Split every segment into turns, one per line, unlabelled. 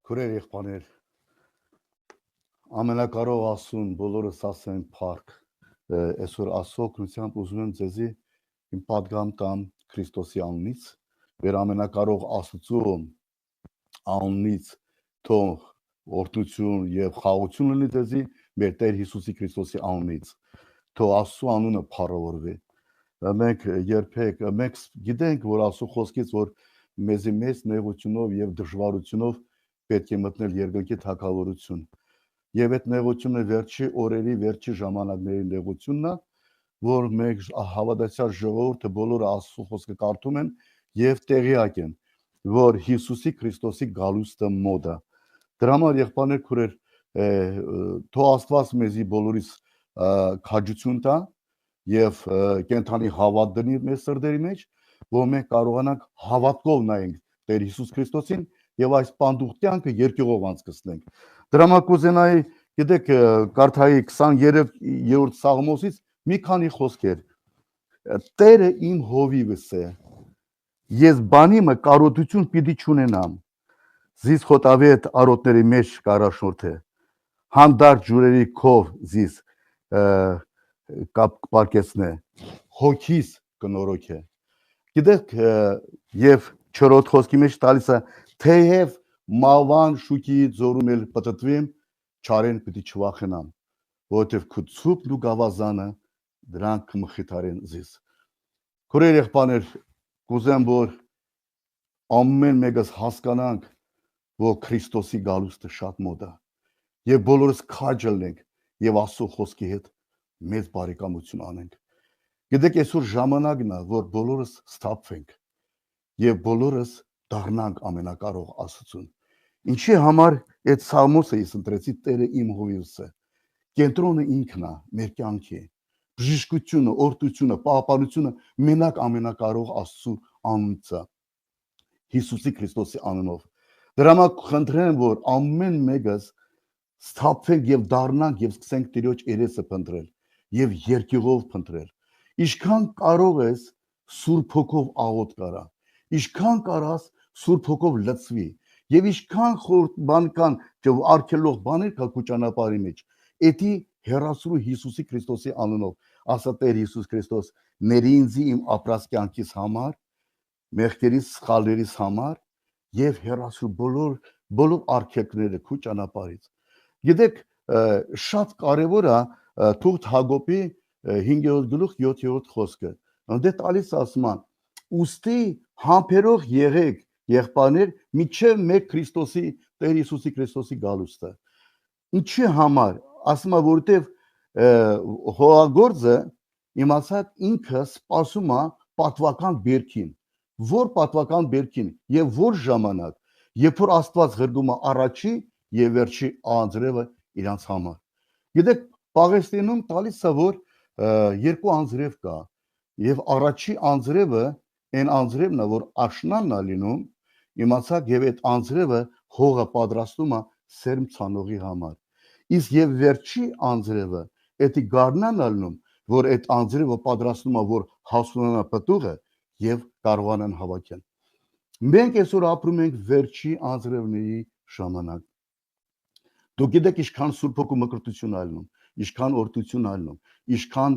Քուրեր եղբայրներ, ամենակարող Աստծուն բոլորս ասենք փառք։ Այսօր Աստծո օգնությամբ ուզում եմ ձեզի իմ պատգամ տամ Քրիստոսի անունից, վեր ամենակարող Աստծո անունից թող օրհնություն եւ խաղաղություն լինի ձեզի մեր Տեր Հիսուսի Քրիստոսի անունից։ Թող Աստծո անունը փառավորվի։ Մենք երբեք մենք գիտենք, որ Աստծո խոսքից որ մեզի մեծ նեղությունով եւ դժվարությունով պետք է մտնել երկնքի թագավորություն։ Եվ այդ նեղությունը վերջի օրերի, վերջի ժամանակների նեղությունն է, որ մենք հավատացյալ ժողովուրդը բոլորը Աստծո խոսքը կարդում են եւ տեղյակ են, որ Հիսուսի Քրիստոսի գալուստը մոտ է։ Դրա համար եղբայրներ քուրեր, թող Աստված մեզի բոլորիս քաջություն տա եւ կենթանի հավատ դնի մեր սրտերի մեջ, որ մենք կարողանանք հավատքով նայենք Տեր Հիսուս Քրիստոսին եւ այս պանդուխտյանքը երկյուղով անցկացնենք։ Դրա համար կուզենայի, գիտեք, կարդայի 23-րդ Սաղմոսից մի քանի խոսքեր։ Տերը իմ հովիվս է, ես բանիմը կարոտություն պիտի չունենամ, զիս խոտավետ արոտների մեջ կարաշնորդ է, հանդարտ ջուրերի քով զիս կապարկեցնե, հոգիս կնորոք է։ Գիտեք, եւ չորրորդ խոսքի մեջ տալիս է, թեև մավան շուքի ձորում էլ պտտվեմ, չարեն պիտի չվախենամ, որովհետև քո ցուպն ու գավազանը դրանք կմխիթարեն զիս։ Քուրեր եղբայրներ, կուզեմ որ ամեն մեկս հասկանանք, որ Քրիստոսի գալուստը շատ մոտ է, եւ բոլորս քաջ լինենք եւ Աստծո խոսքի հետ մեծ բարեկամություն անենք։ Գիտեք, այսօր ժամանակն է, որ բոլորս սթափվենք եւ բոլորս դառնանք ամենակարող Աստծուն։ Ինչի համար այդ Սաղմոսը ես ընտրեցի Տերը իմ հովիվս է։ Կենտրոնը ինքն է, մեր կյանքի։ Բժշկությունը, օրհնությունը, պահպանությունը մենակ ամենակարող Աստծու անունից է։ Հիսուսի Քրիստոսի անունով։ Դրա համար խնդրեմ, որ ամեն մեկս սթափվենք եւ դառնանք եւ սկսենք Տիրոջ երեսը փնտրել եւ երկյուղով փնտրել։ Ինչքան կարող ես Սուրբ Հոգով աղոտ կարա, ինչքան կարաս Սուրբ Հոգով լցվի, եւ ինչքան բան կան, որ արգելող բաներ կա քո ճանապարհի մեջ, էդի հերասրու Հիսուսի Քրիստոսի անունով, ասա Տեր Հիսուս Քրիստոս, ների ինձ իմ ապրած կյանքիս համար, մեղքերիս սխալներիս համար եւ հերասրու բոլոր արգելքները քո ճանապարհից։ Գիտեք, շատ կարևոր է Թուղթ Հակոբի 5-րդ գլուխ 7-րդ խոսքը։ Անդե տալիս ասման, ուստի համբերող եղեք եղբայրներ միջև մեկ Քրիստոսի Տեր Հիսուսի Քրիստոսի գալուստը։ Ինչի համար, ասում է, որովհետև հողագործը իմացած ինքը սպասում է պատվական բերքին, որ պատվական բերքին եւ որ ժամանակ, երբ որ Աստված ղրգում է առաջի եւ վերջի անձրևը իրանց համար։ Գիտեք, Պաղեստինում տալիս է, որ երկու անձրև կա եւ առաջի անձրևը այն անձրևն է, որ աշնանն է լինում, իմացակ եւ այդ անձրևը հողը պատրաստում է սերմ ցանողի համար։ Իսկ եւ վերջի անձրևը էդի գարնան է լինում, որ այդ անձրևը պատրաստում է, որ հասունանա պտուղը եւ կարողանան հավաքել։ Մենք այսօր ապրում ենք վերջի անձրևների ժամանակ։ Դուք գիտեք ինչքան Սուրբ Հոգու մկրտություն ալնում, ինչքան օրհնություն ալնում, ինչքան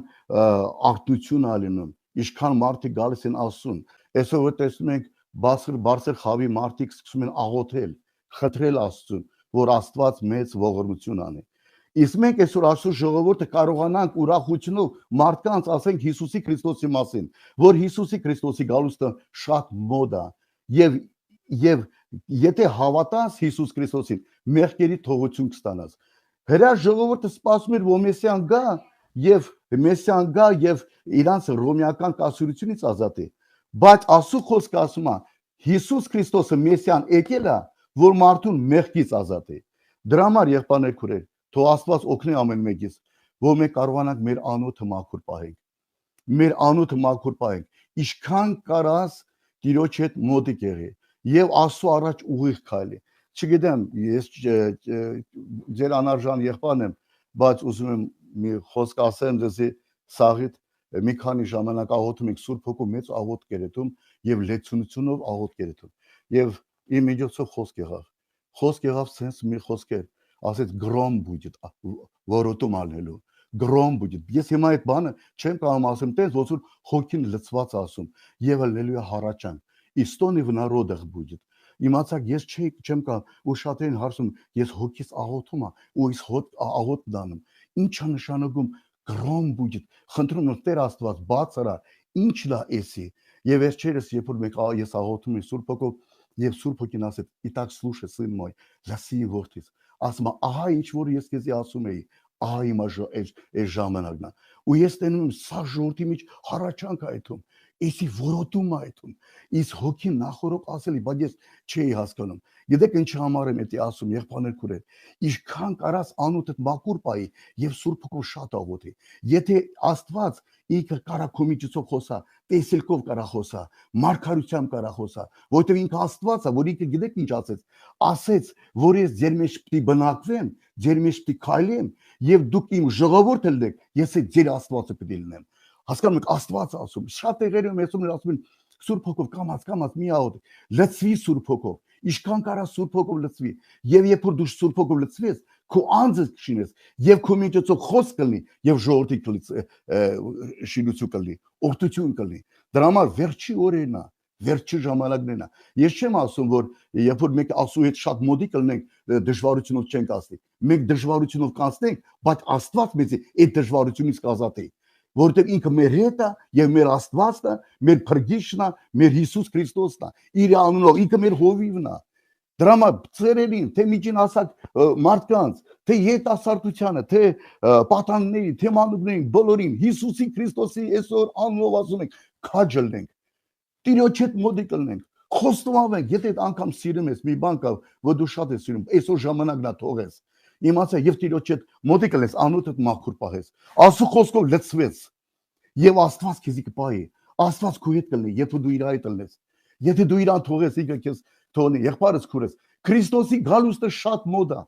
արտություն ալնում, ինչքան մարդիկ գալիս են Աստծուն։ Այսօր որ տեսնում ենք բարձր խավի մարդիկ սկսում են աղոթել, խնդրել Աստծուն, որ Աստված մեծ ողորմություն անի։ Իսկ մենք այսօր Աստծո ժողովուրդը կարողանանք ուրախությունով մարդկանց ասենք Հիսուսի Քրիստոսի մասին, որ Հիսուսի Քրիստոսի գալուստը շատ մոտ է եւ եթե հավատաս Հիսուս Քրիստոսին, մեղքերի թողություն կստանաս։ Հրա ժողովուրդը սպասում էր, որ Մեսիան գա եւ իրանց ռոմեական կասորությունից ազատի։ Բայց Աստծո խոսքը ասում է, Հիսուս Քրիստոսը Մեսիան եկել է, որ մարդուն մեղքից ազատի։ Դրա համար եղբայրներ քուրեր, թող Աստված օգնի ամեն մեկից, որ մենք կարողանանք մեր անոթը մաքուր պահենք։ Մեր անոթը մաքուր պահենք։ Ինչքան կարաս Տիրոջ հետ մոտիկ եղի եւ Աստծո առաջ ուղիղ քայլի։ Չգիտեմ, ես ձեր անարժան եղբայրն եմ, բայց ուզում եմ մի խոսք ասեմ ձեզի սաղիթ մի քանի ժամանակ աղոթում ենք Սուրբ Հոգու մեծ աղոթք երեթում եւ լեցունությունով աղոթք երեթում։ Եվ իմ միջոցով խոսք եղավ։ խոսք եղավ sense մի խոսքեր, ասեց գրոմ բուջիտ, որոտում անելու, գրոմ բուջիտ։ Ես հիմա այդ բանը չեմ կարող ասեմ, տես ոնց որ հոգին լծված ասում, եւ հալելույա հարաճան։ Իստոնի վնարոդեղ բուջիտ։ Իմացակ ես չեմ կարող ու շատերին հարցում, ես հոգիս աղոթում եմ ու ես աղոթ դանում։ Ինչ է նշանակում գրոմ բուջիտ։ Խնդրում եմ Տեր Աստված բացարա, ինչ լա էսի։ Եվ վերջերս երբ որ մենք ես աղոթում եմ Սուրբ Հոգով եւ Սուրբ Հոգին ասեց, «Իտակ слушай, сын мой, լսի որդիս»։ Ասում եմ, ահա ինչ որ ես քեզի ասում էի, ահա իմ այս ժամանակն է։ Ու ես տենում եմ սա ժողովրդի մեջ հարաճանք այդում, էսի որոտում այդում։ Իս հոգին նախորոք ասելի, բայց ես չէի հասկանում։ Գիտեք ինչ համար եմ դա ասում, եղբայրներ քուրեր։ Ինչքան կարաս անուտդ մաքուր պայի եւ Սուրբ Հոգով շատ աղոթի։ Եթե Աստված ինքը կարա քո միջոցով խոսա, տեսիլքով կարա խոսա, մարգարությամբ կարա խոսա, որտեղ ինքը Աստված է, որ ինքը գիտեք ինչ ասեց, որ ես ձեր մեջ պիտի բնակվեմ, ձեր մեջ պիտի քայլեմ եւ դուք իմ ժողովուրդը եք, ես ձեր Աստվածը պիտի լինեմ։ Հասկանում եք, Աստված ասում, շատ տեղերում ասում են Սուրբ Հոգով կամած մի աղոթ, լցվի Սուրբ Հոգով, ինչքան կարա Սուրբ Հոգով լցվի, եւ երբ որ դու Սուրբ Հոգով լցվես, քո անձը կշինես, եւ քո միջոցով խոսք կլինի, եւ ժողովրդի շինություն կլինի, օրդություն կլինի։ Դրա համար վերջի օրերն է, վերջի ժամանակներն է։ Ես չեմ ասում, որ երբ որ մենք ասու հետ շատ մոդիկ կլինենք, դժվարությունով չենք ասնի։ Մենք դժվարությունով կանցնենք, բայց Աստված մեզ այդ դժվարությունից կազատի։ Որտեղ ինքը մեր հետ է եւ մեր Աստվածն է, մեր Փրկիչն է, մեր Հիսուս Քրիստոսն է, իր անունով, ինքը մեր հովիվն է։ Դրա համար ծերերին, թե միջին ասակ մարդկանց, թե երիտասարդությանը, թե պատաններին, թե մանուկներին, բոլորին Հիսուսի Քրիստոսի այսօր անունով ասում ենք, քաջալենք։ Տիրոջ հետ մոդիկ լինենք, խոստովանենք, եթե այդ անգամ սիրում ես մի բան կա, որ դու շատ ես սիրում, այսօր ժամանակն է թողես։ Իմացա եւ Տիրոջ հետ մոդիկ լինես, անուտդ մաքուր պահես։ Աստծո խոսքով լցվես։ Եվ Աստված քեզի կպահի։ Աստված քո հետ կլինի, երբ դու իր հետ լինես։ Եթե դու իրան թողես, ինքը քեզ թողնի, եղբայրս քուրես։ Քրիստոսի գալուստը շատ մոդ է։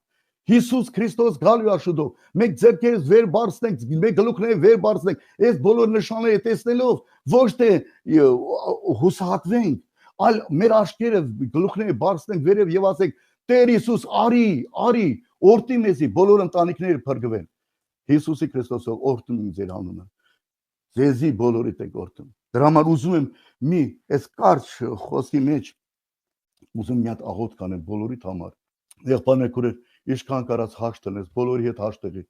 Հիսուս Քրիստոս գալու է շուտով։ Մենք ձեռքերս վեր բարձնենք, մենք գլուխները վեր բարձնենք, այս բոլոր նշանները տեսնելով ոչ թե հուսահատվենք, այլ մեր աչքերը գլուխները բարձնենք վերև եւ ասենք. Տեր Հիսուս, արի, օրհնի մեզի, բոլոր ընտանիքները փրկվեն։ Հիսուսի Քրիստոսով օրհնում եմ ձեր անունը։ Ձեզի բոլորիդ եք օրհնում։ Դրա համար ուզում եմ մի այս կարճ խոսքի մեջ ուզում մի հատ աղոթ կանեմ բոլորիդ համար։ Եղբայրներ քուրեր, ինչքան կարած հաշտ տնես, բոլորի հետ հաշտ եղի։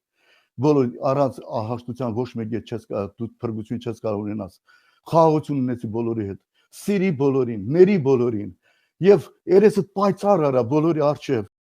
Բոլոր առանց հաշտության ոչ մեկի հետ չես կարող, դու փրկություն չես կարող ունենաս։ Խաղաղություն ունեցի բոլորի հետ։ Սիրի բոլորին, ների բոլորին։ Եվ երեսդ պայծառ արա բոլորի առջև։